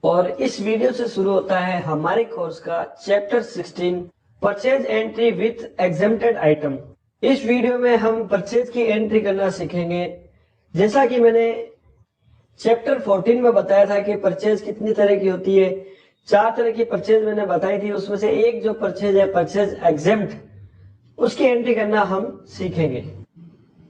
और इस वीडियो से शुरू होता है हमारे कोर्स का chapter 16 purchase entry with exempted item. इस वीडियो में हम परचेज की एंट्री करना सीखेंगे। जैसा कि मैंने चैप्टर 14 में बताया था कि परचेज कितनी तरह की होती है, 4 तरह की परचेज मैंने बताई थी। उसमें से एक जो परचेज है परचेज एग्जेम्प्ट, उसकी एंट्री करना हम सीखेंगे।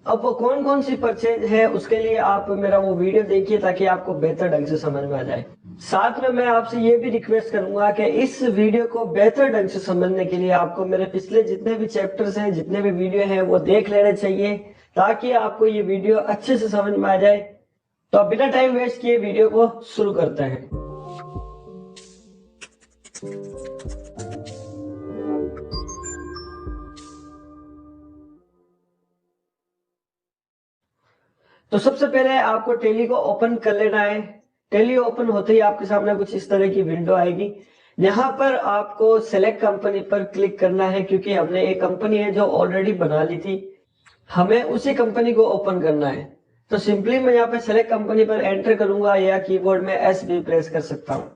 अब वो कौन कौन सी परचेज है उसके लिए आप मेरा वो वीडियो देखिए ताकि आपको बेहतर ढंग से समझ में आ जाए। साथ में मैं आपसे ये भी रिक्वेस्ट करूंगा कि इस वीडियो को बेहतर ढंग से समझने के लिए आपको मेरे पिछले जितने भी चैप्टर्स हैं, जितने भी वीडियो हैं, वो देख लेने चाहिए ताकि आपको ये वीडियो अच्छे से समझ में आ जाए। तो अब बिना टाइम वेस्ट किए वीडियो को शुरू करते हैं। तो सबसे पहले आपको टैली को ओपन कर लेना है। टैली ओपन होते ही आपके सामने कुछ इस तरह की विंडो आएगी। यहाँ पर आपको सेलेक्ट कंपनी पर क्लिक करना है क्योंकि हमने एक कंपनी है जो ऑलरेडी बना ली थी, हमें उसी कंपनी को ओपन करना है। तो सिंपली मैं यहाँ पे सेलेक्ट कंपनी पर एंटर करूंगा या कीबोर्ड में एस भी प्रेस कर सकता हूँ।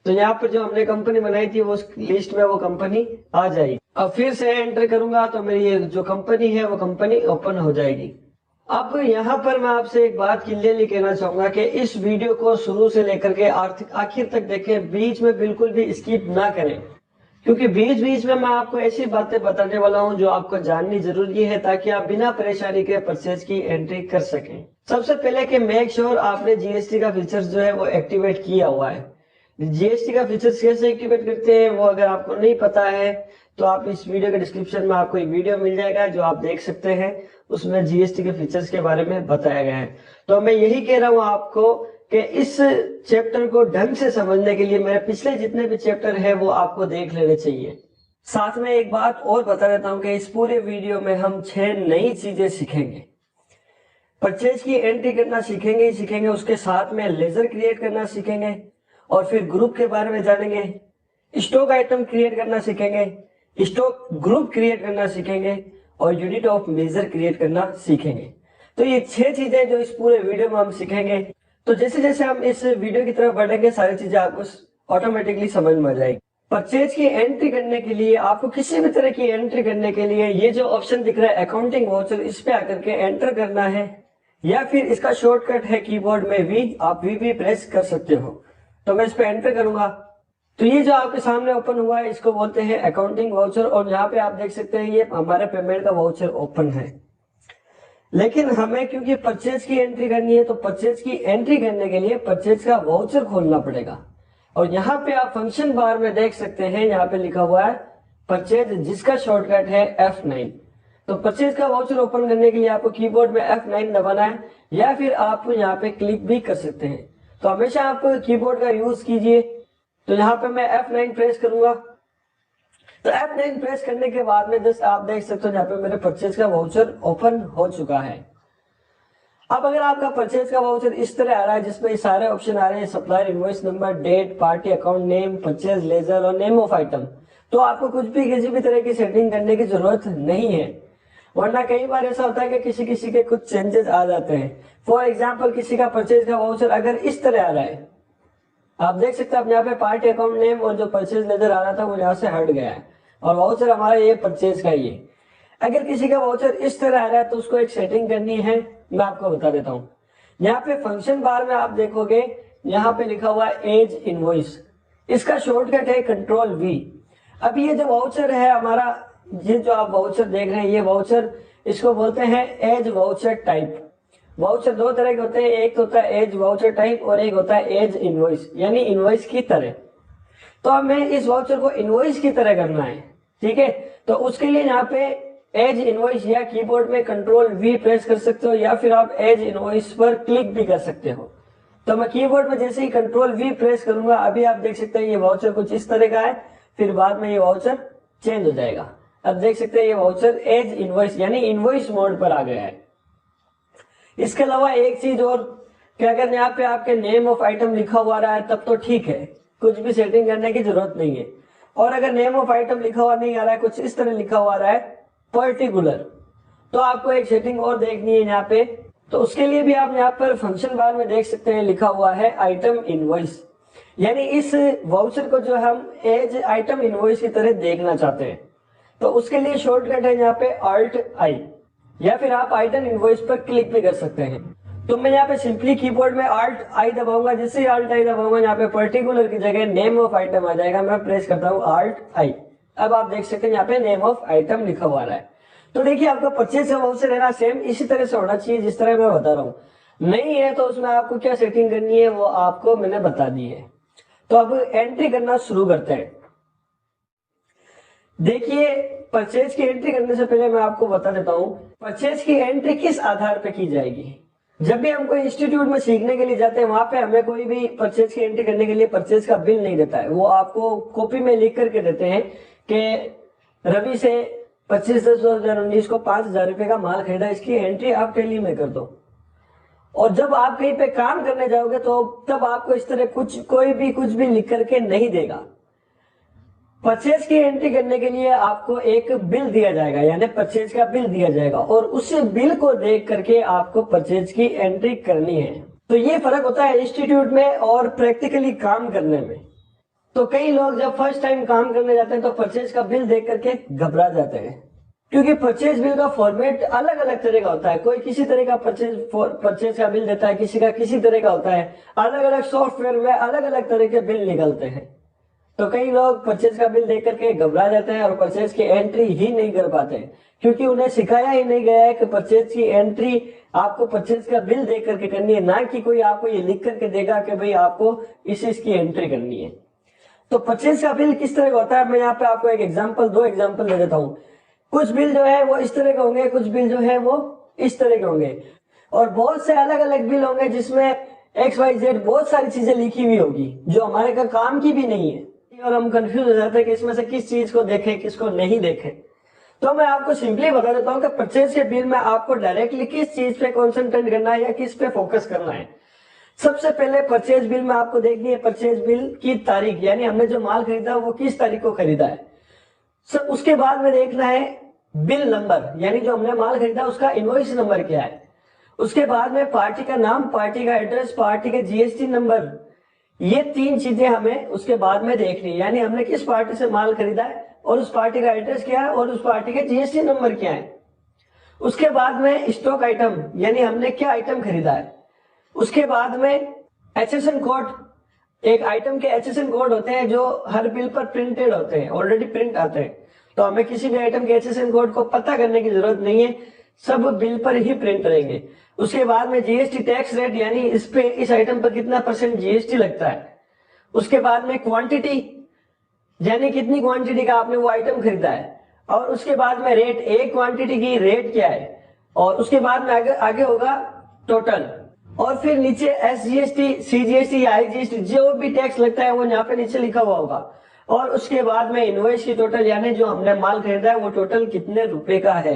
तो यहाँ पर जो हमने कंपनी बनाई थी वो लिस्ट में वो कंपनी आ जाएगी। अब फिर से एंटर करूंगा तो मेरी ये जो कंपनी है वो कंपनी ओपन हो जाएगी। अब यहाँ पर मैं आपसे एक बात क्लियरली कहना चाहूंगा कि इस वीडियो को शुरू से लेकर के आखिर तक देखें, बीच में बिल्कुल भी स्किप ना करें, क्योंकि बीच बीच में मैं आपको ऐसी बातें बताने वाला हूं जो आपको जाननी जरूरी है ताकि आप बिना परेशानी के परचेज की एंट्री कर सकें। सबसे पहले कि मेक श्योर आपने जीएसटी का फीचर्स जो है वो एक्टिवेट किया हुआ है। जीएसटी का फीचर्स कैसे एक्टिवेट करते हैं वो अगर आपको नहीं पता है तो आप इस वीडियो के डिस्क्रिप्शन में आपको एक वीडियो मिल जाएगा जो आप देख सकते हैं, उसमें जीएसटी के फीचर्स के बारे में बताया गया है। तो मैं यही कह रहा हूं आपको कि इस चैप्टर को ढंग से समझने के लिए मेरे पिछले जितने भी चैप्टर है वो आपको देख लेने चाहिए। साथ में एक बात और बता देता हूं कि इस पूरे वीडियो में हम 6 नई चीजें सीखेंगे। परचेज की एंट्री करना सीखेंगे ही सीखेंगे, उसके साथ में लेजर क्रिएट करना सीखेंगे और फिर ग्रुप के बारे में जानेंगे, स्टॉक आइटम क्रिएट करना सीखेंगे, स्टॉक ग्रुप क्रिएट करना सीखेंगे और यूनिट ऑफ मेजर क्रिएट करना सीखेंगे। तो ये 6 चीजें जो इस पूरे वीडियो में हम सीखेंगे। तो जैसे जैसे हम इस वीडियो की तरफ बढ़ेंगे सारी चीजें आपको ऑटोमेटिकली समझ में आ जाएगी। परचेज की एंट्री करने के लिए आपको किसी भी तरह की एंट्री करने के लिए ये जो ऑप्शन दिख रहा है अकाउंटिंग वाउचर, इस पे आकर के एंटर करना है या फिर इसका शॉर्टकट है कीबोर्ड में वी, आप वी भी प्रेस कर सकते हो। तो मैं इस पे एंटर करूंगा तो ये जो आपके सामने ओपन हुआ है इसको बोलते हैं अकाउंटिंग वाउचर और यहाँ पे आप देख सकते हैं ये हमारे पेमेंट का वाउचर ओपन है। लेकिन हमें क्योंकि परचेज की एंट्री करनी है तो परचेज की एंट्री करने के लिए परचेज का वाउचर खोलना पड़ेगा। और यहाँ पे आप फंक्शन बार में देख सकते हैं, यहाँ पे लिखा हुआ है परचेज जिसका शॉर्टकट है F9। तो परचेज का वाउचर ओपन करने के लिए आपको कीबोर्ड में F9 दबाना है या फिर आप यहाँ पे क्लिक भी कर सकते हैं। तो हमेशा आप कीबोर्ड का यूज कीजिए। तो यहाँ पे मैं F9 प्रेस करूंगा। तो F9 प्रेस करने के बाद में जस्ट आप देख सकते हो यहाँ पे मेरे परचेज का वाउचर ओपन हो चुका है। अब अगर आपका परचेज का वाउचर इस तरह आ रहा है जिसमें सारे ऑप्शन आ रहे हैं supplier invoice number, date, party account name, purchase ledger और नेम ऑफ आइटम, तो आपको कुछ भी किसी भी तरह की सेटिंग करने की जरूरत नहीं है। वरना कई बार ऐसा होता है कि किसी किसी के कुछ चेंजेस आ जाते हैं। फॉर एग्जाम्पल किसी का परचेज का वाउचर अगर इस तरह आ रहा है, आप देख सकते हैं यहाँ पे पार्टी अकाउंट नेम और जो परचेज लेजर आ रहा था वो यहाँ से हट गया है और वाउचर हमारा ये परचेज का ही है। अगर किसी का वाउचर इस तरह आ रहा है तो उसको एक सेटिंग करनी है, मैं आपको बता देता हूँ। यहाँ पे फंक्शन बार में आप देखोगे यहाँ पे लिखा हुआ है एज इनवॉइस, इसका शॉर्टकट है कंट्रोल वी। अब ये जो वाउचर है हमारा, ये जो आप वाउचर देख रहे हैं ये वाउचर, इसको बोलते हैं एज वाउचर टाइप। वाउचर 2 तरह के होते हैं, एक तो होता है एज वाउचर टाइप और एक होता है एज इनवॉइस, यानी इनवॉइस की तरह। तो हमें इस वाउचर को इनवॉइस की तरह करना है, ठीक है। तो उसके लिए यहाँ पे एज इनवॉइस या कीबोर्ड में कंट्रोल वी प्रेस कर सकते हो या फिर आप एज इनवॉइस पर क्लिक भी कर सकते हो। तो मैं कीबोर्ड में जैसे ही कंट्रोल वी प्रेस करूंगा अभी आप देख सकते हैं ये वाउचर कुछ इस तरह का है, फिर बाद में ये वाउचर चेंज हो जाएगा। अब देख सकते हैं ये वाउचर एज इनवॉइस यानी इनवॉइस मोड पर आ गया है। इसके अलावा एक चीज और कि अगर यहाँ पे आपके नेम ऑफ आइटम लिखा हुआ रहा है तब तो ठीक है, कुछ भी सेटिंग करने की जरूरत नहीं है। और अगर नेम ऑफ आइटम लिखा हुआ नहीं आ रहा है, कुछ इस तरह लिखा हुआ रहा है पर्टिकुलर, तो आपको एक सेटिंग और देखनी है यहाँ पे। तो उसके लिए भी आप यहाँ पर फंक्शन बार में देख सकते हैं लिखा हुआ है आइटम इनवॉइस। यानी इस वाउचर को जो हम एज आइटम इनवॉइस की तरह देखना चाहते हैं, तो उसके लिए शॉर्टकट है यहाँ पे Alt I, या फिर आप आइटम इनवॉइस पर क्लिक भी कर सकते हैं। तो मैं यहाँ पे सिंपली कीबोर्ड में Alt I दबाऊंगा, जैसे Alt I दबाऊंगा यहाँ पे पर्टिकुलर की जगह नेम ऑफ आइटम आ जाएगा। मैं प्रेस करता हूँ Alt I, अब आप देख सकते हैं यहाँ पे नेम ऑफ आइटम लिखा हुआ है। तो देखिए आपका परचेज का वाउचर है ना, सेम इसी तरह से होना चाहिए जिस तरह मैं बता रहा हूँ। नहीं है तो उसमें आपको क्या सेटिंग करनी है वो आपको मैंने बता दी है। तो अब एंट्री करना शुरू करते हैं। देखिए परचेज की एंट्री करने से पहले मैं आपको बता देता हूं परचेज की एंट्री किस आधार पे की जाएगी। जब भी हम कोई इंस्टीट्यूट में सीखने के लिए जाते हैं वहां पे हमें कोई भी परचेज की एंट्री करने के लिए परचेज का बिल नहीं देता है, वो आपको कॉपी में लिख करके देते हैं कि रवि से 25/10/2019 को 5,000 रुपए का माल खरीदा, इसकी एंट्री आप टैली में कर दो। और जब आप कहीं पे काम करने जाओगे तो तब आपको इस तरह कोई भी कुछ भी लिख करके नहीं देगा। परचेज की एंट्री करने के लिए आपको एक बिल दिया जाएगा, यानी परचेज का बिल दिया जाएगा, और उस बिल को देख करके आपको परचेज की एंट्री करनी है। तो ये फर्क होता है इंस्टीट्यूट में और प्रैक्टिकली काम करने में। तो कई लोग जब फर्स्ट टाइम काम करने जाते हैं तो परचेज का बिल देख करके घबरा जाते हैं, क्योंकि परचेज बिल का फॉर्मेट अलग अलग तरह का होता है। कोई किसी तरह का परचेज का बिल देता है, किसी का किसी तरह का होता है। अलग अलग सॉफ्टवेयर में अलग अलग तरह के बिल निकलते हैं। तो कई लोग परचेज का बिल देख करके घबरा जाते हैं और परचेज की एंट्री ही नहीं कर पाते, क्योंकि उन्हें सिखाया ही नहीं गया है कि परचेज की एंट्री आपको परचेज का बिल देख करके करनी है, ना कि कोई आपको ये लिख करके देगा कि भाई आपको इसकी एंट्री करनी है। तो परचेज का बिल किस तरह का होता है, मैं यहाँ पे आपको दो एग्जाम्पल दे देता हूँ। कुछ बिल जो है वो इस तरह के होंगे, कुछ बिल जो है वो इस तरह के होंगे, और बहुत से अलग अलग बिल होंगे जिसमें XYZ बहुत सारी चीजें लिखी हुई होगी जो हमारे का काम की भी नहीं है, और हम कंफ्यूज हो जाते हैं कि इसमें से किस चीज को देखें किसको नहीं देखें। तो मैं आपको सिंपली बता देता हूं कि परचेज के बिल में आपको डायरेक्टली किस चीज पे कॉन्सेंट्रेट करना है या किस पे फोकस करना है। सबसे पहले परचेज बिल में आपको देखनी है परचेज बिल की तारीख, यानी हमने जो माल खरीदा वो किस तारीख को खरीदा है। उसके बाद में देखना है बिल नंबर, यानी जो हमने माल खरीदा उसका इनवॉइस नंबर क्या है। उसके बाद में पार्टी का नाम, पार्टी का एड्रेस, पार्टी का GST नंबर, ये 3 चीजें हमें उसके बाद में देखनी है। यानी हमने किस पार्टी से माल खरीदा है और उस पार्टी का एड्रेस क्या है और उस पार्टी का GST नंबर क्या है। उसके बाद में स्टॉक आइटम, यानी हमने क्या आइटम खरीदा है। उसके बाद में HSN कोड, एक आइटम के HSN कोड होते हैं जो हर बिल पर प्रिंटेड होते हैं, ऑलरेडी प्रिंट आते हैं। तो हमें किसी भी आइटम के HSN कोड को पता करने की जरूरत नहीं है, सब बिल पर ही प्रिंट रहेंगे। उसके बाद में GST टैक्स रेट, यानी इस आइटम पर कितना % GST लगता है। उसके बाद में क्वांटिटी, यानी कितनी क्वांटिटी का आपने वो आइटम खरीदा है। और उसके बाद में रेट, एक क्वांटिटी की रेट क्या है। और उसके बाद में आगे होगा टोटल, और फिर नीचे SGST, CGST या IGST जो भी टैक्स लगता है वो यहाँ पे नीचे लिखा हुआ होगा। और उसके बाद में इनवॉइस की टोटल, यानी जो हमने माल खरीदा है वो टोटल कितने रुपए का है।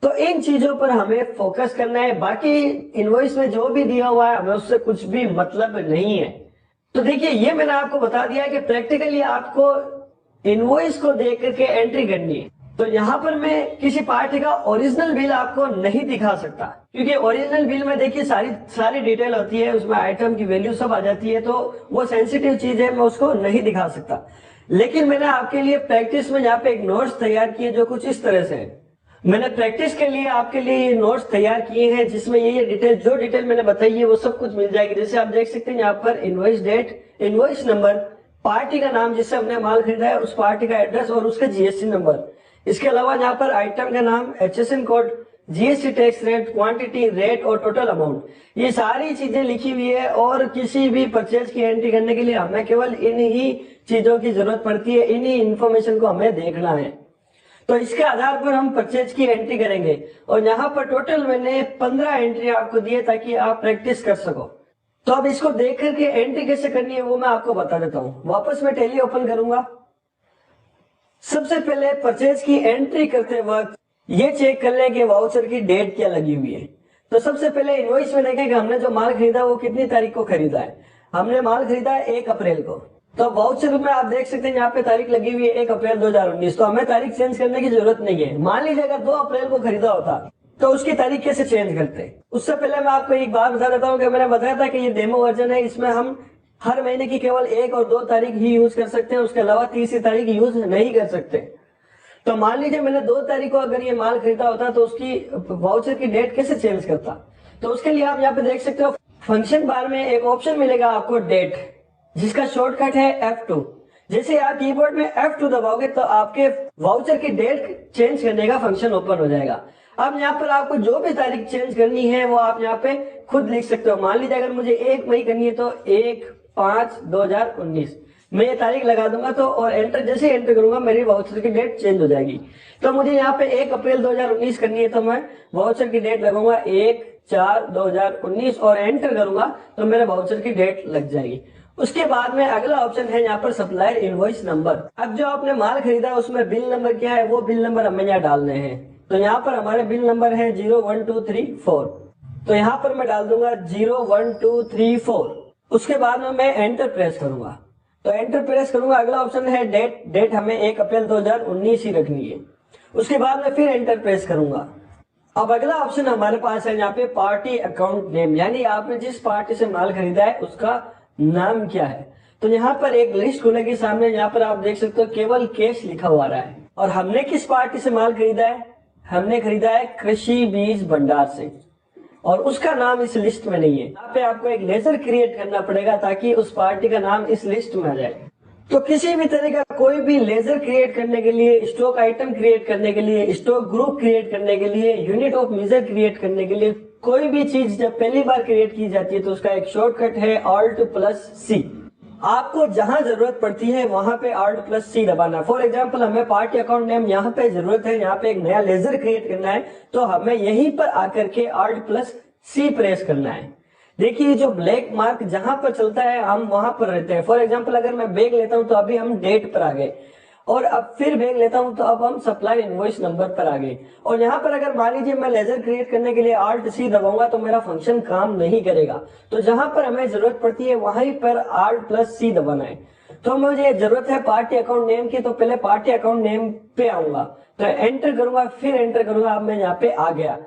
तो इन चीजों पर हमें फोकस करना है, बाकी इनवॉइस में जो भी दिया हुआ है हमें उससे कुछ भी मतलब नहीं है। तो देखिए ये मैंने आपको बता दिया है कि प्रैक्टिकली आपको इनवॉइस को देख करके एंट्री करनी है। तो यहाँ पर मैं किसी पार्टी का ओरिजिनल बिल आपको नहीं दिखा सकता, क्योंकि ओरिजिनल बिल में देखिए सारी डिटेल होती है, उसमें आइटम की वैल्यू सब आ जाती है, तो वो सेंसिटिव चीज है, मैं उसको नहीं दिखा सकता। लेकिन मैंने आपके लिए प्रैक्टिस में यहाँ पे एक नोट्स तैयार किए जो कुछ इस तरह से है। मैंने प्रैक्टिस के लिए आपके लिए ये नोट्स तैयार किए हैं, जिसमें ये डिटेल, जो डिटेल मैंने बताई है वो सब कुछ मिल जाएगी। जैसे आप देख सकते हैं यहाँ पर invoice date, invoice number, party का नाम जिससे हमने माल खरीदा है उस पार्टी का एड्रेस और उसका GST नंबर। इसके अलावा यहाँ पर आइटम का नाम, HSN code, GST tax rate, quantity, rate और टोटल अमाउंट, ये सारी चीजें लिखी हुई है। और किसी भी परचेज की एंट्री करने के लिए हमें केवल इन ही चीजों की जरूरत पड़ती है, इन्हीं इंफॉर्मेशन को हमें देखना है। तो इसके आधार पर हम परचेज की एंट्री करेंगे। और यहाँ पर टोटल मैंने 15 एंट्री आपको दी है ताकि आप प्रैक्टिस कर सको। तो अब इसको देख करके एंट्री कैसे करनी है वो मैं आपको बता देता हूँ। वापस मैं टैली ओपन करूंगा। सबसे पहले परचेज की एंट्री करते वक्त ये चेक कर लें कि वाउचर की डेट क्या लगी हुई है। तो सबसे पहले इनवॉइस में देखें कि हमने जो माल खरीदा वो कितनी तारीख को खरीदा है। हमने माल खरीदा है 1 अप्रैल को। तो वाउचर में आप देख सकते हैं यहाँ पे तारीख लगी हुई है 1 अप्रैल 2019। तो हमें तारीख चेंज करने की जरूरत नहीं है। मान लीजिए अगर 2 अप्रैल को खरीदा होता तो उसकी तारीख कैसे चेंज करते। उससे पहले मैं आपको एक बात बता देता हूँ कि मैंने बताया था कि ये डेमो वर्जन है, इसमें हम हर महीने की केवल 1 और 2 तारीख ही यूज कर सकते हैं, उसके अलावा तीसरी तारीख यूज नहीं कर सकते। तो मान लीजिए मैंने 2 तारीख को अगर ये माल खरीदा होता तो उसकी वाउचर की डेट कैसे चेंज करता। तो उसके लिए आप यहाँ पे देख सकते हो फंक्शन बार में एक ऑप्शन मिलेगा आपको डेट, जिसका शॉर्टकट है F2। जैसे आप कीबोर्ड में F2 दबाओगे तो आपके वाउचर की डेट चेंज करने का फंक्शन ओपन हो जाएगा। अब यहाँ पर आपको जो भी तारीख चेंज करनी है वो आप यहाँ पे खुद लिख सकते हो। मान लीजिए अगर मुझे 1 मई करनी है तो 1/5/2019 मैं ये तारीख लगा दूंगा तो, और एंटर जैसे एंटर करूंगा मेरी वाउचर की डेट चेंज हो जाएगी। तो मुझे यहाँ पे 1 अप्रैल 2019 करनी है तो मैं वाउचर की डेट लगाऊंगा 1/4/2019 और एंटर करूंगा तो मेरे वाउचर की डेट लग जाएगी। उसके बाद में अगला ऑप्शन है यहाँ पर सप्लायर इनवॉइस नंबर। अब जो आपने माल खरीदा उसमें बिल नंबर क्या है, वो बिल नंबर हमें यहाँ डालने हैं। तो यहाँ पर हमारे बिल नंबर है 01234। तो यहाँ पर मैं डाल दूंगा 01234। उसके बाद में मैं एंटर प्रेस करूंगा। तो एंटर प्रेस करूंगा, अगला ऑप्शन है डेट हमें 1 अप्रैल 2019 ही रखनी है। उसके बाद में फिर एंटर प्रेस करूंगा। अब अगला ऑप्शन हमारे पास है यहाँ पे पार्टी अकाउंट नेम, यानी आपने जिस पार्टी से माल खरीदा है उसका नाम क्या है। तो यहाँ पर एक लिस्ट खुलेगी सामने, यहाँ पर आप देख सकते हो केवल कैश लिखा हुआ रहा है। और हमने किस पार्टी से माल खरीदा है, हमने खरीदा है कृषि बीज भंडार से, और उसका नाम इस लिस्ट में नहीं है। यहाँ पे आपको एक लेजर क्रिएट करना पड़ेगा ताकि उस पार्टी का नाम इस लिस्ट में आ जाए। तो किसी भी तरह का कोई भी लेजर क्रिएट करने के लिए, स्टॉक आइटम क्रिएट करने के लिए, स्टॉक ग्रुप क्रिएट करने के लिए, यूनिट ऑफ मेजर क्रिएट करने के लिए, कोई भी चीज जब पहली बार क्रिएट की जाती है तो उसका एक शॉर्टकट है Alt+C। आपको जहां जरूरत पड़ती है वहां पे Alt+C दबाना। फॉर एग्जांपल हमें पार्टी अकाउंट नेम यहाँ पे जरूरत है, यहाँ पे एक नया लेजर क्रिएट करना है तो हमें यहीं पर आकर के Alt+C प्रेस करना है। देखिए जो ब्लैक मार्क जहां पर चलता है हम वहां पर रहते हैं। फॉर एग्जांपल अगर मैं बैग लेता हूं तो अभी हम डेट पर आ गए, और अब फिर बैग लेता हूं तो अब हम सप्लाई इनवॉइस नंबर पर आ गए। और यहाँ पर अगर मान लीजिए मैं लेजर क्रिएट करने के लिए Alt+C दबाऊंगा तो मेरा फंक्शन काम नहीं करेगा। तो जहां पर हमें जरूरत पड़ती है वहीं पर Alt+C दबाना है। तो मुझे जरूरत है पार्टी अकाउंट नेम की, तो पहले पार्टी अकाउंट नेम पे आऊंगा, तो एंटर करूंगा, फिर एंटर करूंगा। अब मैं यहाँ पे आ गया,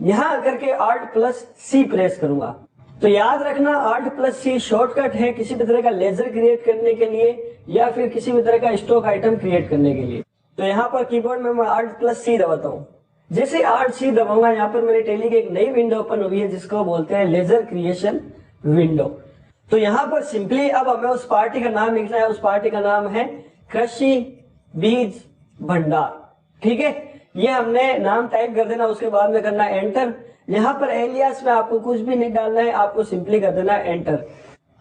यहाँ आकर के Alt+C प्रेस करूंगा। तो याद रखना Alt+C शॉर्टकट है किसी भी तरह का लेजर क्रिएट करने के लिए या फिर किसी भी तरह का स्टॉक आइटम क्रिएट करने के लिए। तो यहाँ पर कीबोर्ड में मैं Alt+C दबाता हूँ। जैसे Alt+C दबाऊंगा यहाँ पर मेरे टेली की एक नई विंडो ओपन हुई है जिसको बोलते हैं लेजर क्रिएशन विंडो। तो यहाँ पर सिंपली अब हमें उस पार्टी का नाम लिखना है। उस पार्टी का नाम है कृषि बीज भंडार। ठीक है, ये हमने नाम टाइप कर देना, उसके बाद में करना एंटर। यहाँ पर एलियास में आपको कुछ भी नहीं डालना है, आपको सिंपली कर देना एंटर।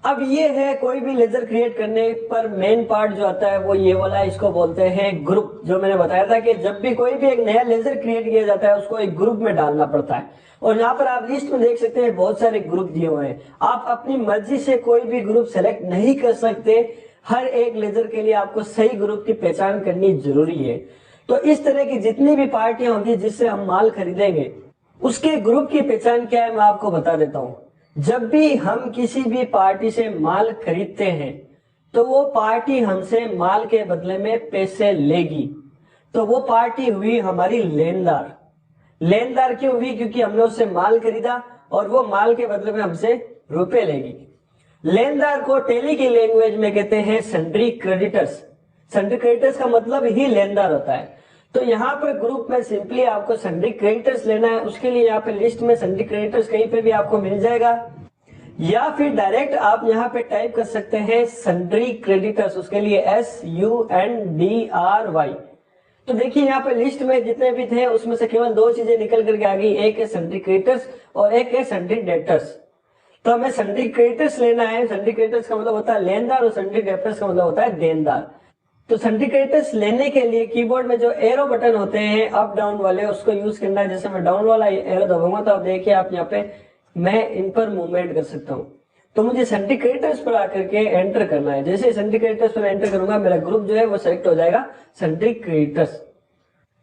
अब ये है कोई भी लेजर क्रिएट करने पर मेन पार्ट जो आता है वो ये वाला है, इसको बोलते हैं ग्रुप। जो मैंने बताया था कि जब भी कोई भी एक नया लेजर क्रिएट किया जाता है उसको एक ग्रुप में डालना पड़ता है। और यहाँ पर आप लिस्ट में देख सकते हैं बहुत सारे ग्रुप दिए हुए हैं। आप अपनी मर्जी से कोई भी ग्रुप सेलेक्ट नहीं कर सकते, हर एक लेजर के लिए आपको सही ग्रुप की पहचान करनी जरूरी है। तो इस तरह की जितनी भी पार्टियां होंगी जिससे हम माल खरीदेंगे उसके ग्रुप की पहचान क्या है मैं आपको बता देता हूं। जब भी हम किसी भी पार्टी से माल खरीदते हैं तो वो पार्टी हमसे माल के बदले में पैसे लेगी, तो वो पार्टी हुई हमारी लेनदार। लेनदार क्यों हुई? क्योंकि हमने उससे माल खरीदा और वो माल के बदले में हमसे रुपए लेगी। लेनदार को टेली की लैंग्वेज में कहते हैं सन्ड्री क्रेडिटर्स। सन्ड्री क्रेडिटर्स का मतलब ही लेनदार होता है। तो यहाँ पर ग्रुप में सिंपली आपको सन्ड्री क्रेडिटर्स लेना है। उसके लिए यहाँ पे लिस्ट में सन्ड्री क्रेडिटर्स कहीं पे भी आपको मिल जाएगा, या फिर डायरेक्ट आप यहाँ पे टाइप कर सकते हैं सन्ड्री क्रेडिटर्स, उसके लिए SUNDRY। तो देखिए यहाँ पे लिस्ट में जितने भी थे उसमें से केवल 2 चीजें निकल करके आ गई, एक है सन्ड्री क्रेडिटर्स और एक है सन्ड्री डेटर्स। तो हमें सन्ड्री क्रेडिटर्स लेना है। सन्ड्री क्रेडिटर्स का मतलब होता है लेनदार और सन्ड्री डेटर्स का मतलब होता है देनदार। तो सन्ड्री क्रेडिटर्स लेने के लिए कीबोर्ड में जो एरो बटन होते हैं अप डाउन वाले उसको यूज करना है। जैसे मैं डाउन वाला एरो दबाऊंगा तो आप देखिए आप यहाँ पे मैं इन पर मूवमेंट कर सकता हूँ। तो मुझे सन्ड्री क्रेडिटर्स पर आकर के एंटर करना है। जैसे सन्ड्री क्रेडिटर्स पर एंटर करूंगा मेरा ग्रुप जो है वो सेलेक्ट हो जाएगा सन्ड्री क्रेडिटर्स।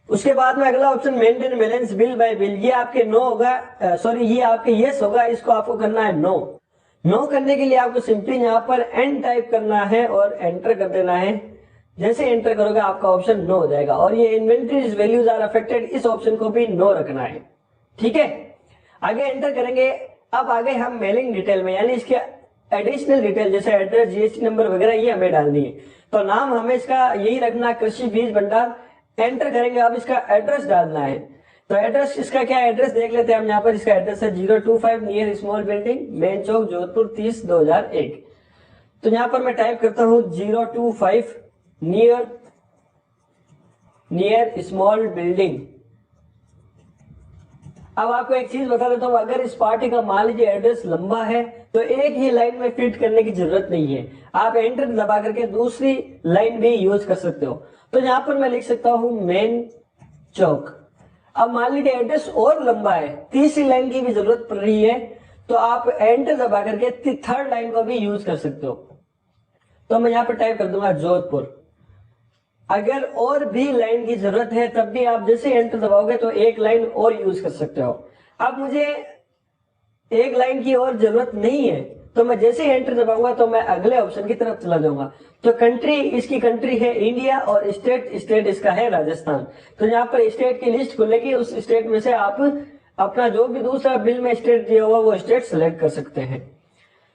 उसके बाद में अगला option maintain balance bill bye bill, ये आपके नो होगा, सॉरी ये आपके यस होगा, इसको आपको करना है नो। नो करने के लिए आपको सिंपली यहाँ पर एन टाइप करना है और एंटर कर देना है। जैसे एंटर करोगे आपका ऑप्शन नो हो जाएगा। और ये इन्वेंटरीज वैल्यूज आर अफेक्टेड, इस ऑप्शन को भी नो रखना है। ठीक है, आगे एंटर करेंगे। अब आगे हम मेलिंग डिटेल में, यानी इसके एडिशनल डिटेल जैसे एड्रेस, जीएसटी नंबर वगैरह ये हमें डालनी है। तो नाम हमें इसका यही रखना, कृषि बीज भंडार। एंटर करेंगे, अब इसका एड्रेस डालना है। तो एड्रेस इसका क्या है, एड्रेस देख लेते हैं हम। यहाँ पर इसका एड्रेस है 025 नियर स्मॉल बिल्डिंग, मेन चौक, जोधपुर 30/2001। तो यहाँ पर मैं टाइप करता हूँ 025 नियर स्मॉल बिल्डिंग। अब आपको एक चीज बता देता हूँ, अगर इस पार्टी का मान लीजिए एड्रेस लंबा है तो एक ही लाइन में फिट करने की जरूरत नहीं है, आप एंटर दबा करके दूसरी लाइन भी यूज कर सकते हो। तो यहाँ पर मैं लिख सकता हूँ मेन चौक। अब मान लीजिए एड्रेस और लंबा है, तीसरी लाइन की भी जरूरत पड़ रही है, तो आप एंटर दबा करके थर्ड लाइन को भी यूज कर सकते हो। तो मैं यहाँ पर टाइप कर दूंगा जोधपुर। अगर और भी लाइन की जरूरत है तब भी आप जैसे एंटर दबाओगे तो एक लाइन और यूज कर सकते हो। अब मुझे एक लाइन की और जरूरत नहीं है, तो मैं जैसे एंटर दबाऊंगा तो मैं अगले ऑप्शन की तरफ चला जाऊंगा। तो कंट्री, इसकी कंट्री है इंडिया और स्टेट इसका है राजस्थान। तो यहाँ पर स्टेट की लिस्ट खुलेगी, उस स्टेट में से आप अपना जो भी दूसरा बिल में स्टेट दिया हुआ वो स्टेट सेलेक्ट कर सकते हैं।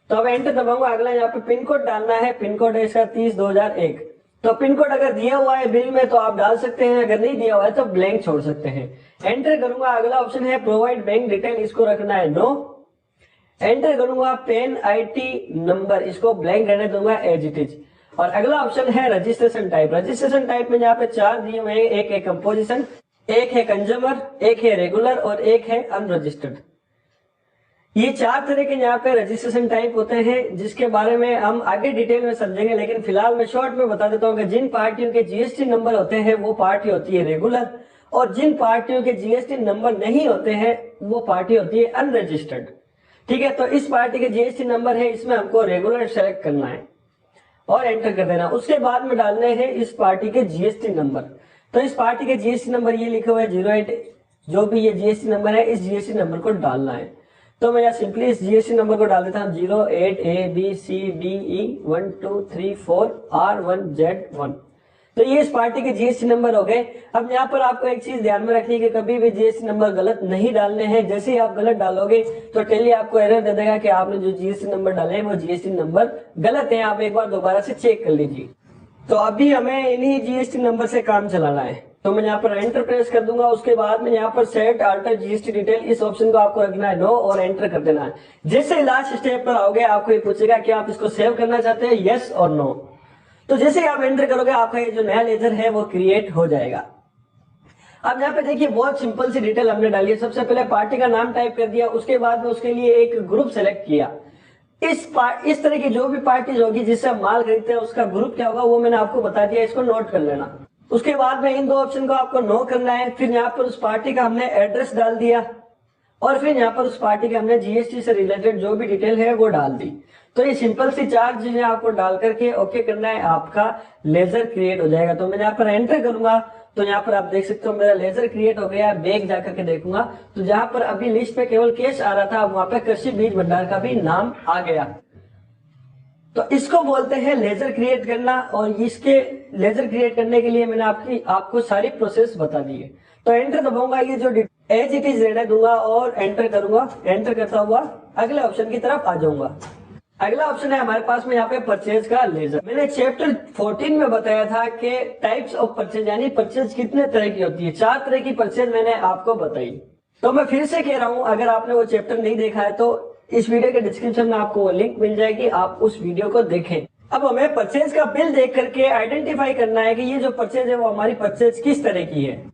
तो अब एंटर दबाऊंगा। अगला यहाँ पे पिन कोड डालना है, पिन कोड है इसका 30/2001। तो पिन कोड अगर दिया हुआ है बिल में तो आप डाल सकते हैं, अगर नहीं दिया हुआ है तो ब्लैंक छोड़ सकते हैं। एंटर करूंगा। अगला ऑप्शन है प्रोवाइड बैंक डिटेल, इसको रखना है नो। एंटर करूंगा पैन आईटी नंबर, इसको ब्लैंक रहने दूंगा एज इट इज। और अगला ऑप्शन है रजिस्ट्रेशन टाइप। रजिस्ट्रेशन टाइप में यहाँ पे 4 दिए हुए हैं, एक है कंपोजिशन, एक है कंज्यूमर, एक है रेगुलर और एक है अनरजिस्टर्ड। ये 4 तरह के यहाँ पे रजिस्ट्रेशन टाइप होते हैं, जिसके बारे में हम आगे डिटेल में समझेंगे, लेकिन फिलहाल मैं शॉर्ट में बता देता हूँ कि जिन पार्टियों के जीएसटी नंबर होते हैं वो पार्टी होती है रेगुलर, और जिन पार्टियों के जीएसटी नंबर नहीं होते हैं वो पार्टी होती है अनरजिस्टर्ड। ठीक है, तो इस पार्टी के जीएसटी नंबर है, इसमें हमको रेगुलर सेलेक्ट करना है और एंटर कर देना। उसके बाद में डालने हैं इस पार्टी के जीएसटी नंबर। तो इस पार्टी के जीएसटी नंबर ये लिखा हुआ है 08, जो भी ये जीएसटी नंबर है इस जीएसटी नंबर को डालना है। तो मैं यहाँ सिंपली इस जीएसटी नंबर को डाल देता हूँ 08ABCDE1234R1Z1। तो ये इस पार्टी के जीएसटी नंबर हो गए। अब यहाँ पर आपको एक चीज ध्यान में रखनी है कि कभी भी जीएसटी नंबर गलत नहीं डालने हैं। जैसे ही आप गलत डालोगे तो टेली आपको एरर दे देगा कि आपने जो जीएसटी नंबर डाले हैं वो जीएसटी नंबर गलत है, आप एक बार दोबारा से चेक कर लीजिए। तो अभी हमें इन्हीं जीएसटी नंबर से काम चलाना है, तो मैं यहाँ पर एंटर प्रेस कर दूंगा। उसके बाद में यहाँ पर सेट अल्टर जीएसटी डिटेल, इस ऑप्शन को आपको रखना है नो और एंटर कर देना है। जैसे लास्ट स्टेप पर आओगे आपको ये पूछेगा कि आप इसको सेव करना चाहते हैं, यस और नो। तो जैसे ही आप एंटर करोगे आपका ये जो नया लेजर है वो क्रिएट हो जाएगा। अब यहाँ पे देखिए बहुत सिंपल सी डिटेल हमने डाली है। सबसे पहले पार्टी का नाम टाइप कर दिया, उसके बाद में उसके लिए एक ग्रुप सेलेक्ट किया। इस तरह की जो भी पार्टीज होगी जिससे हम माल खरीदते हैं उसका ग्रुप क्या होगा वो मैंने आपको बता दिया, इसको नोट कर लेना। उसके बाद में इन 2 ऑप्शन को आपको नो करना है। फिर यहाँ पर उस पार्टी का हमने एड्रेस डाल दिया और फिर यहाँ पर उस पार्टी के हमने जीएसटी से रिलेटेड जो भी डिटेल है वो डाल दी। तो ये सिंपल सी 4 चीजें आपको डाल करके ओके करना है, आपका लेजर क्रिएट हो जाएगा। तो मैं यहाँ पर एंटर करूंगा तो यहाँ पर आप देख सकते हो मेरा लेजर क्रिएट हो गया। बैक जाकर के देखूंगा तो जहां पर अभी लिस्ट पे केवल कैश आ रहा था वहां पे कृषि बीज भंडार का भी नाम आ गया। तो इसको बोलते हैं लेजर क्रिएट करना, और इसके लेजर क्रिएट करने के लिए मैंने आपको सारी प्रोसेस बता दी है। तो एंटर दबाऊंगा, ये जो एज इट इज रहने दूंगा और एंटर करूंगा। एंटर करता हुआ अगले ऑप्शन की तरफ आ जाऊंगा। अगला ऑप्शन है हमारे पास में यहाँ पे परचेज का लेजर। मैंने चैप्टर 14 में बताया था कि टाइप्स ऑफ परचेज, यानी परचेज कितने तरह की होती है। 4 तरह की परचेज मैंने आपको बताई। तो मैं फिर से कह रहा हूं, अगर आपने वो चैप्टर नहीं देखा है तो इस वीडियो के डिस्क्रिप्शन में आपको वो लिंक मिल जाएगी, आप उस वीडियो को देखें। अब हमें परचेज का बिल देख करके आइडेंटिफाई करना है कि ये जो परचेज है वो हमारी परचेज किस तरह की है।